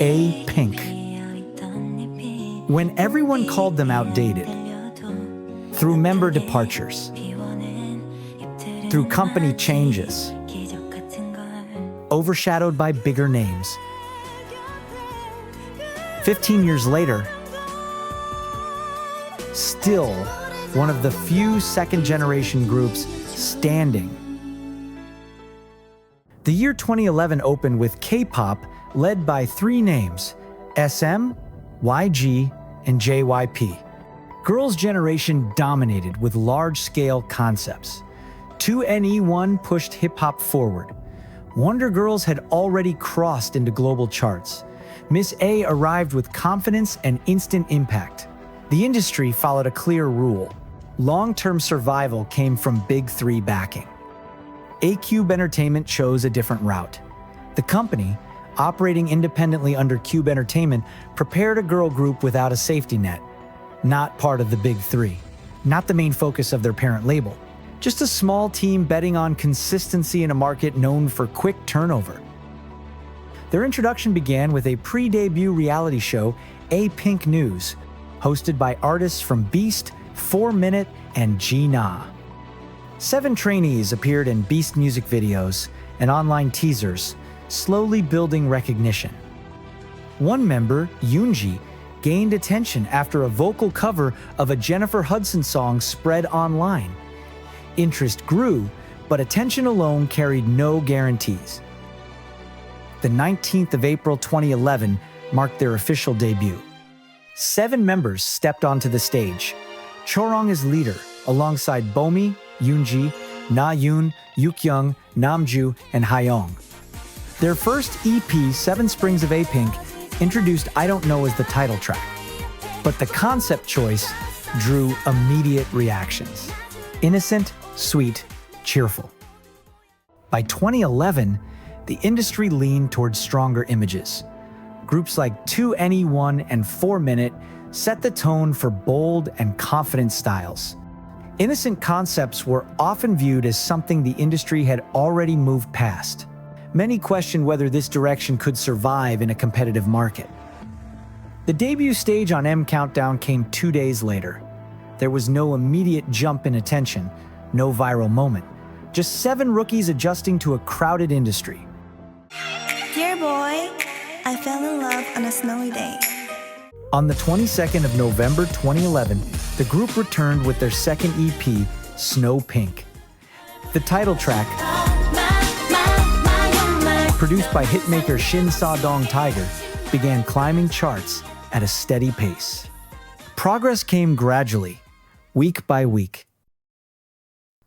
Apink. When everyone called them outdated, through member departures, through company changes, overshadowed by bigger names, 15 years later, still one of the few second-generation groups standing. The year 2011 opened with K-pop led by three names, SM, YG, and JYP. Girls' generation dominated with large-scale concepts. 2NE1 pushed hip-hop forward. Wonder Girls had already crossed into global charts. Miss A arrived with confidence and instant impact. The industry followed a clear rule. Long-term survival came from Big Three backing. A-Cube Entertainment chose a different route. The company, operating independently under Cube Entertainment, prepared a girl group without a safety net. Not part of the Big Three, not the main focus of their parent label. Just a small team betting on consistency in a market known for quick turnover. Their introduction began with a pre-debut reality show, Apink News, hosted by artists from Beast, 4 Minute, and G-Na. 7 trainees appeared in Beast music videos and online teasers, slowly building recognition. One member, Eunji, gained attention after a vocal cover of a Jennifer Hudson song spread online. Interest grew, but attention alone carried no guarantees. The 19th of April 2011 marked their official debut. 7 members stepped onto the stage. Chorong is leader, alongside Bomi, Eunji, Naeun, Yookyung, Namjoo, and hayoung. Their first EP, 7 Springs of Apink, introduced I Don't Know as the title track. But the concept choice drew immediate reactions. Innocent, sweet, cheerful. By 2011, the industry leaned towards stronger images. Groups like 2NE1 and 4 Minute set the tone for bold and confident styles. Innocent concepts were often viewed as something the industry had already moved past. Many questioned whether this direction could survive in a competitive market. The debut stage on M Countdown came 2 days later. There was no immediate jump in attention, no viral moment, just 7 rookies adjusting to a crowded industry. Dear boy, I fell in love on a snowy day. On the 22nd of November 2011, the group returned with their second EP, Snow Pink. The title track, produced by hitmaker Shin Sa-dong Tiger, began climbing charts at a steady pace. Progress came gradually, week by week.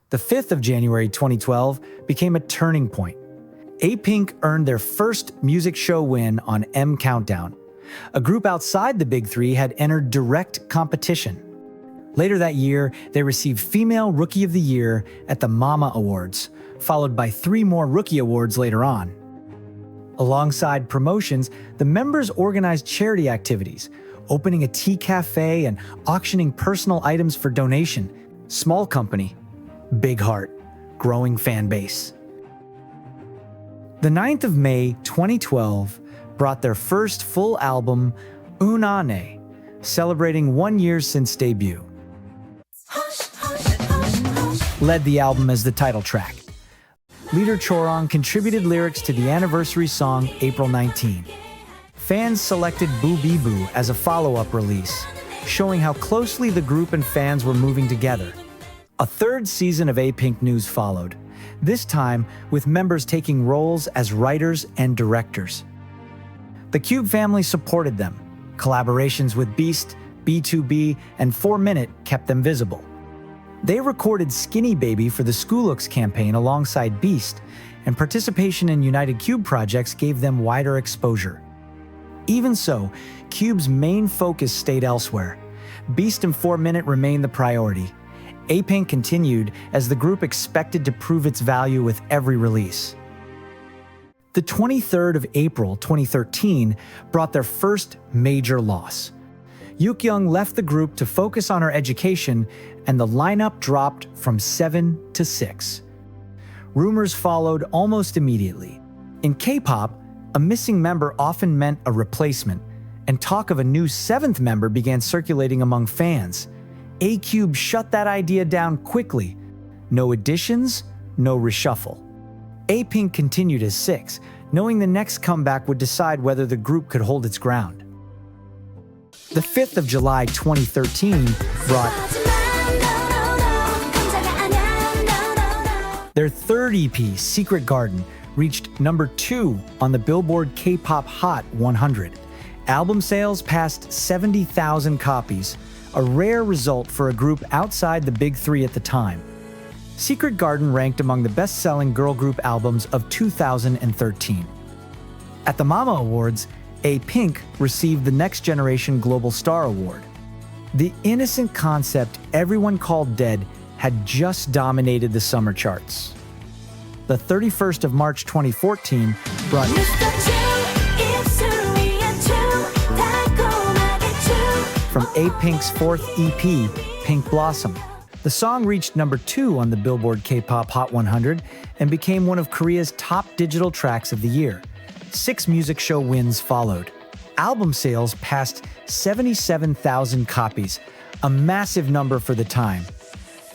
The 5th of January 2012 became a turning point. Apink earned their first music show win on M Countdown. A group outside the Big Three had entered direct competition. Later that year, they received Female Rookie of the Year at the Mama Awards, followed by 3 more Rookie Awards later on. Alongside promotions, the members organized charity activities, opening a tea cafe and auctioning personal items for donation. Small company, big heart, growing fan base. The 9th of May 2012 brought their first full album, Eunji, celebrating 1 year since debut. Led the album as the title track. Leader Chorong contributed lyrics to the anniversary song April 19. Fans selected Boo Bee Boo as a follow-up release, showing how closely the group and fans were moving together. A 3rd season of Apink News followed, this time with members taking roles as writers and directors. The Cube family supported them. Collaborations with Beast, B2B, and 4 Minute kept them visible. They recorded Skinny Baby for the Schoolooks campaign alongside Beast, and participation in United Cube projects gave them wider exposure. Even so, Cube's main focus stayed elsewhere. Beast and 4 Minute remained the priority. Apink continued as the group expected to prove its value with every release. The 23rd of April 2013 brought their first major loss. Yookyung left the group to focus on her education, and the lineup dropped from 7 to 6. Rumors followed almost immediately. In K-pop, A missing member often meant a replacement, and talk of a new seventh member began circulating among fans. A-Cube shut that idea down quickly. No additions, no reshuffle. Apink continued as 6, knowing the next comeback would decide whether the group could hold its ground. The 5th of July 2013 brought their third EP, Secret Garden, reached number 2 on the Billboard K-Pop Hot 100. Album sales passed 70,000 copies, a rare result for a group outside the big three at the time. Secret Garden ranked among the best-selling girl group albums of 2013. At the Mama Awards, Apink received the Next Generation Global Star Award. The innocent concept everyone called dead had just dominated the summer charts. The 31st of March 2014 brought from Apink's 4th EP, Pink Blossom. The song reached number 2 on the Billboard K-Pop Hot 100 and became one of Korea's top digital tracks of the year. 6 music show wins followed. Album sales passed 77,000 copies, a massive number for the time.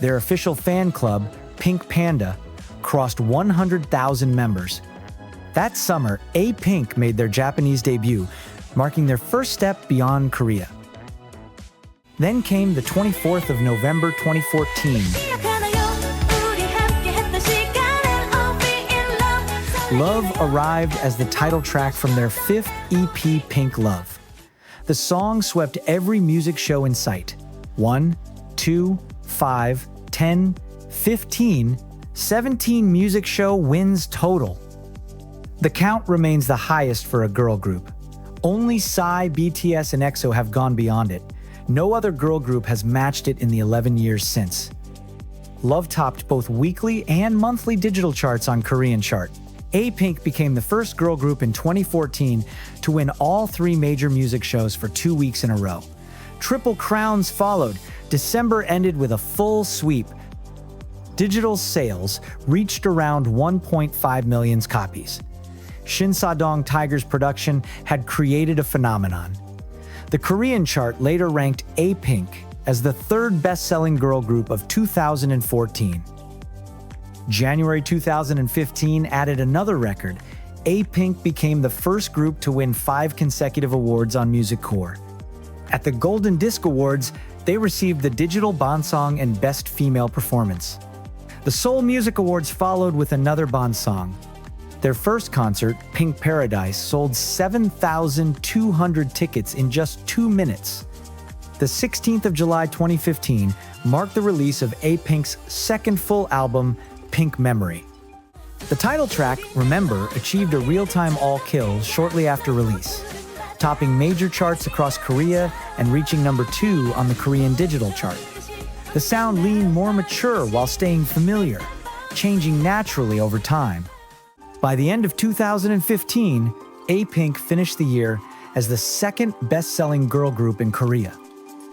Their official fan club, Pink Panda, crossed 100,000 members. That summer, Apink made their Japanese debut, marking their first step beyond Korea. Then came the 24th of November 2014. Love arrived as the title track from their 5th EP, Pink Love. The song swept every music show in sight. 1, 2, 5, 10, 15, 17 music show wins total. The count remains the highest for a girl group. Only Psy, BTS, and EXO have gone beyond it. No other girl group has matched it in the 11 years since. Love topped both weekly and monthly digital charts on Korean chart. Apink became the first girl group in 2014 to win all 3 major music shows for 2 weeks in a row. Triple crowns followed. December ended with a full sweep. Digital sales reached around 1.5 million copies. Shin Sa-dong Tiger's production had created a phenomenon. The Korean chart later ranked Apink as the 3rd best-selling girl group of 2014. January 2015 added another record. Apink became the first group to win 5 consecutive awards on Music Core. At the Golden Disc Awards, they received the Digital Bonsong and Best Female Performance. The Seoul Music Awards followed with another Bonsong. Their first concert, Pink Paradise, sold 7,200 tickets in just 2 minutes. The 16th of July 2015 marked the release of Apink's 2nd full album, Pink Memory. The title track, Remember, achieved a real-time all-kill shortly after release, topping major charts across Korea and reaching number 2 on the Korean digital chart. The sound leaned more mature while staying familiar, changing naturally over time. By the end of 2015, Apink finished the year as the 2nd best-selling girl group in Korea.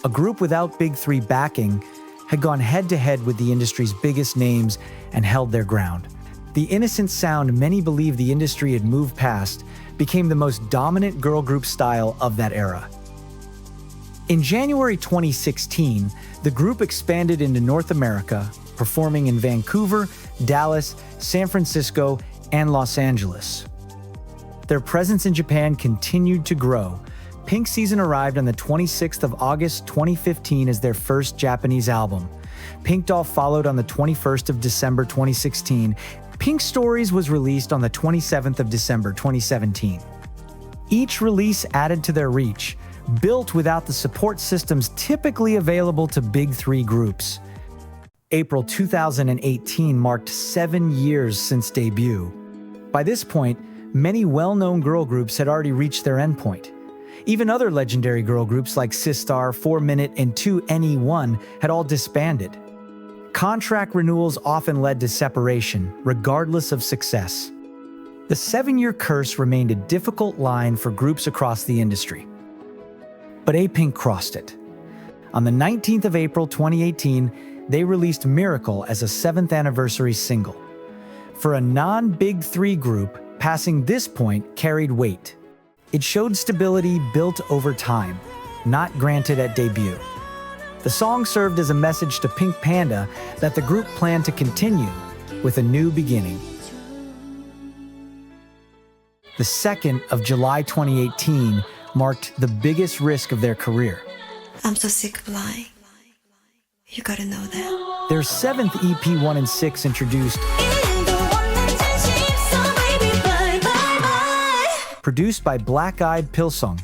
A group without Big Three backing had gone head-to-head with the industry's biggest names and held their ground. The innocent sound many believe the industry had moved past became the most dominant girl group style of that era. In January 2016, the group expanded into North America, performing in Vancouver, Dallas, San Francisco, and Los Angeles. Their presence in Japan continued to grow. Pink Season arrived on the 26th of August 2015 as their first Japanese album. Pink Doll followed on the 21st of December 2016. Pink Stories was released on the 27th of December 2017. Each release added to their reach, built without the support systems typically available to Big Three groups. April 2018 marked 7 years since debut. By this point, many well-known girl groups had already reached their endpoint. Even other legendary girl groups like Sistar, 4 Minute, and 2NE1 had all disbanded. Contract renewals often led to separation, regardless of success. The 7-year curse remained a difficult line for groups across the industry. But Apink crossed it. On the 19th of April 2018, they released Miracle as a 7th anniversary single. For a non-Big Three group, passing this point carried weight. It showed stability built over time, not granted at debut. The song served as a message to Pink Panda that the group planned to continue with a new beginning. The 2nd of July 2018 marked the biggest risk of their career. I'm so sick of lying. You gotta know that. Their 7th EP 1 and 6 introduced, produced by Black Eyed Pilsung.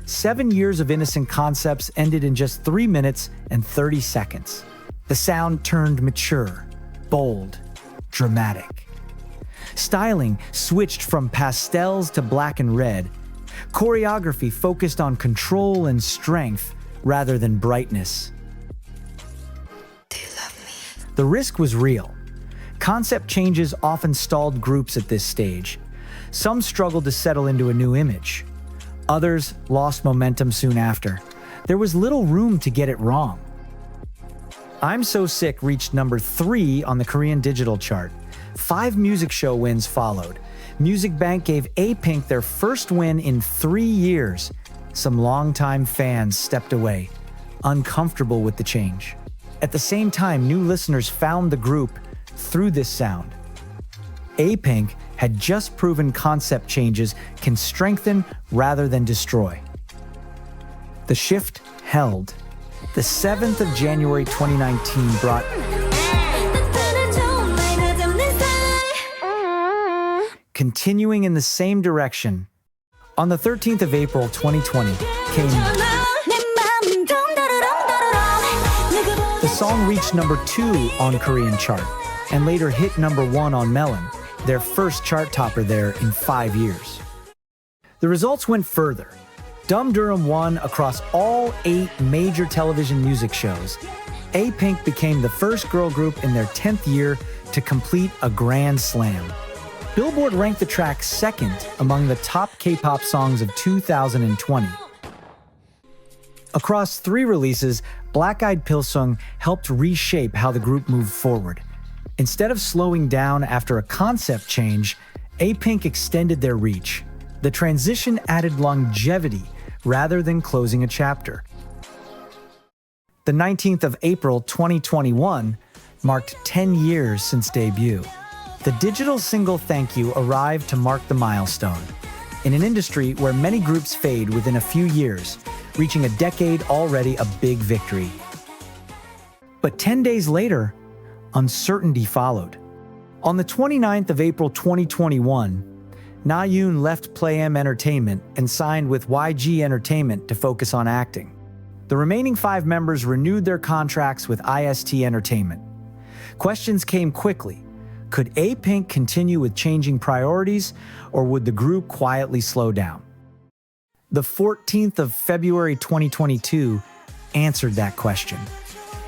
7 years of innocent concepts ended in just 3 minutes and 30 seconds. The sound turned mature, bold, dramatic. Styling switched from pastels to black and red. Choreography focused on control and strength rather than brightness. Do you love me? The risk was real. Concept changes often stalled groups at this stage. Some struggled to settle into a new image. Others lost momentum soon after. There was little room to get it wrong. I'm So Sick reached number 3 on the Korean digital chart. 5 music show wins followed. Music Bank gave Apink their first win in 3 years. Some longtime fans stepped away, uncomfortable with the change. At the same time, new listeners found the group through this sound. Apink had just proven concept changes can strengthen rather than destroy. The shift held. The 7th of January 2019 brought continuing in the same direction. On the 13th of April 2020 came the song reached number 2 on Korean chart and later hit number 1 on Melon, their first chart topper there in 5 years. The results went further. Dumhdurum won across all 8 major television music shows. Apink became the first girl group in their 10th year to complete a grand slam. Billboard ranked the track 2nd among the top K-pop songs of 2020. Across 3 releases, Black Eyed Pilsung helped reshape how the group moved forward. Instead of slowing down after a concept change, Apink extended their reach. The transition added longevity rather than closing a chapter. The 19th of April 2021 marked 10 years since debut. The digital single Thank You arrived to mark the milestone. In an industry where many groups fade within a few years, reaching a decade already a big victory. But 10 days later, uncertainty followed. On the 29th of April 2021, Naeun left Play-M Entertainment and signed with YG Entertainment to focus on acting. The remaining 5 members renewed their contracts with IST Entertainment. Questions came quickly. Could Apink continue with changing priorities, or would the group quietly slow down? The 14th of February 2022 answered that question.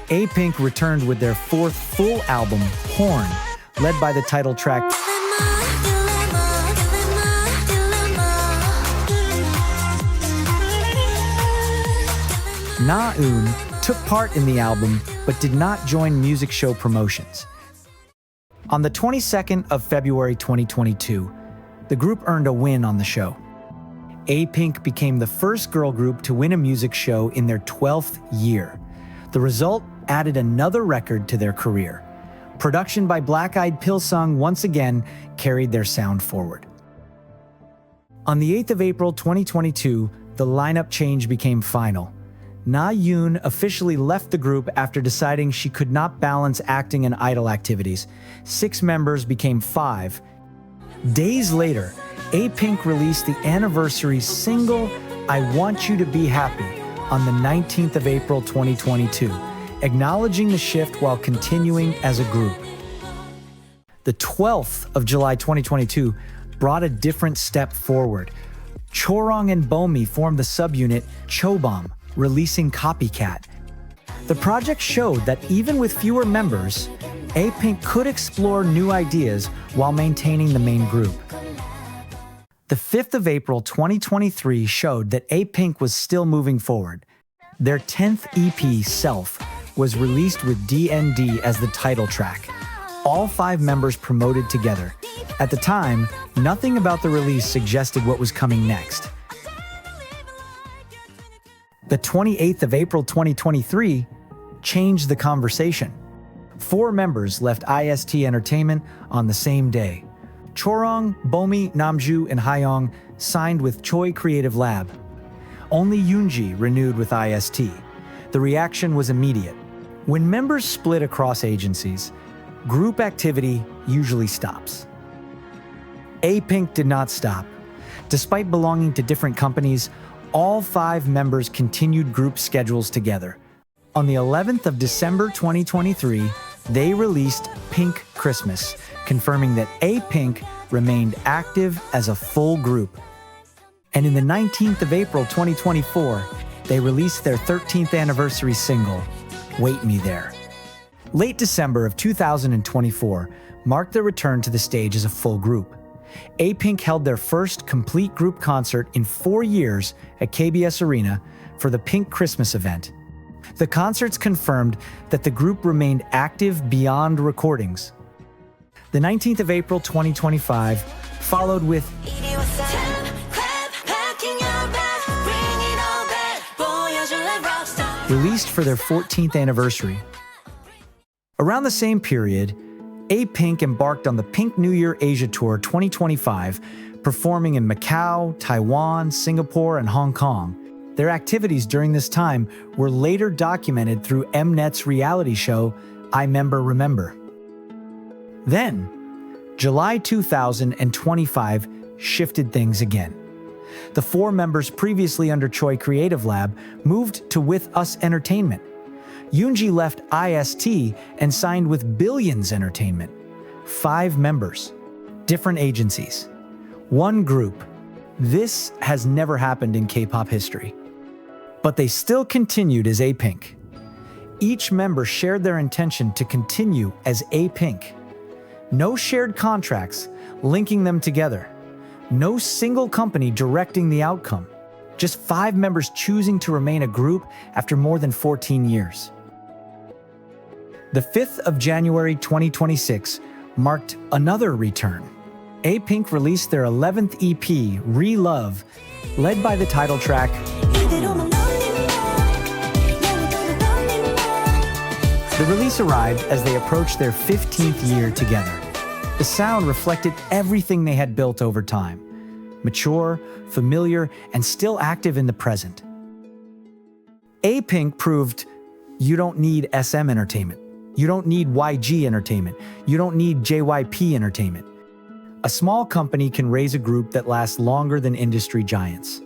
Apink returned with their 4th full album, Horn, led by the title track Naeun took part in the album but did not join music show promotions. On the 22nd of February 2022, the group earned a win on the show. Apink became the first girl group to win a music show in their 12th year. The result added another record to their career. Production by Black Eyed Pilsung once again carried their sound forward. On the 8th of April 2022, the lineup change became final. Naeun officially left the group after deciding she could not balance acting and idol activities. 6 members became 5. Days later, Apink released the anniversary single, I Want You to Be Happy, on the 19th of April 2022, acknowledging the shift while continuing as a group. The 12th of July 2022 brought a different step forward. Chorong and Bomi formed the subunit ChoBom, releasing Copycat. The project showed that even with fewer members, Apink could explore new ideas while maintaining the main group. The 5th of April 2023 showed that Apink was still moving forward. Their 10th EP, Self, was released with DND as the title track. All 5 members promoted together, At the time, nothing about the release suggested what was coming next. The 28th of April 2023 changed the conversation. 4 members left IST Entertainment on the same day. Chorong, Bomi, Namjoo, and hayoung signed with Choi Creative Lab. Only Eunji renewed with IST. The reaction was immediate. When members split across agencies, group activity usually stops. Apink did not stop. Despite belonging to different companies, all 5 members continued group schedules together. On the 11th of December 2023, they released Pink Christmas, confirming that Apink remained active as a full group. And in the 19th of April 2024, they released their 13th anniversary single, Wait Me There. Late December of 2024 marked their return to the stage as a full group. Apink held their first complete group concert in 4 years at KBS Arena for the Pink Christmas event. The concerts confirmed that the group remained active beyond recordings. The 19th of April 2025 followed with released for their 14th anniversary. Around the same period, Apink embarked on the Pink New Year Asia Tour 2025, performing in Macau, Taiwan, Singapore, and Hong Kong. Their activities during this time were later documented through Mnet's reality show, I Member Remember. Then, July 2025 shifted things again. The 4 members previously under Choi Creative Lab moved to With Us Entertainment. Eunji left IST and signed with Billions Entertainment. 5 members, different agencies, 1 group. This has never happened in K-pop history. But they still continued as Apink. Each member shared their intention to continue as Apink. No shared contracts linking them together. No single company directing the outcome. Just 5 members choosing to remain a group after more than 14 years. The 5th of January 2026 marked another return. Apink released their 11th EP, Re-Love, led by the title track. The release arrived as they approached their 15th year together. The sound reflected everything they had built over time. Mature, familiar, and still active in the present. Apink proved you don't need SM Entertainment. You don't need YG Entertainment. You don't need JYP Entertainment. A small company can raise a group that lasts longer than industry giants.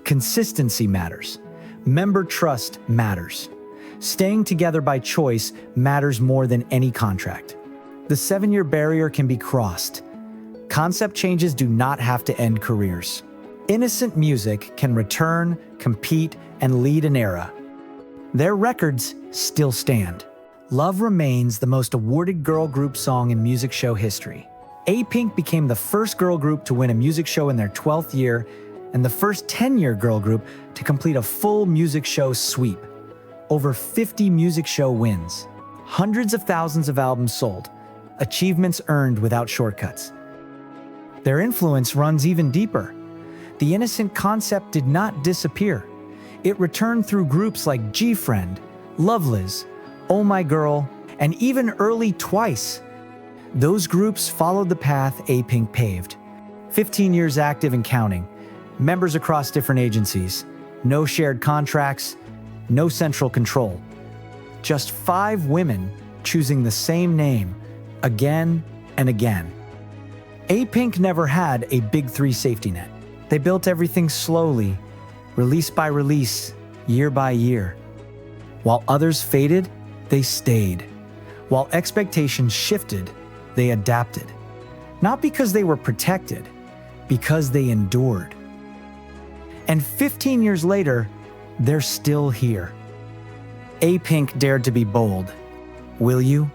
Consistency matters. Member trust matters. Staying together by choice matters more than any contract. The 7-year barrier can be crossed. Concept changes do not have to end careers. Innocent music can return, compete, and lead an era. Their records still stand. Love remains the most awarded girl group song in music show history. Apink became the first girl group to win a music show in their 12th year and the first 10-year girl group to complete a full music show sweep. Over 50 music show wins, hundreds of thousands of albums sold, achievements earned without shortcuts. Their influence runs even deeper. The innocent concept did not disappear. It returned through groups like G-Friend, Loveliz, Oh My Girl, and even early Twice. Those groups followed the path Apink paved. 15 years active and counting, members across different agencies, no shared contracts, no central control. Just 5 women choosing the same name again and again. Apink never had a big 3 safety net. They built everything slowly, release by release, year by year. While others faded, they stayed. While expectations shifted, they adapted. Not because they were protected, because they endured. And 15 years later, they're still here. Apink dared to be bold. Will you?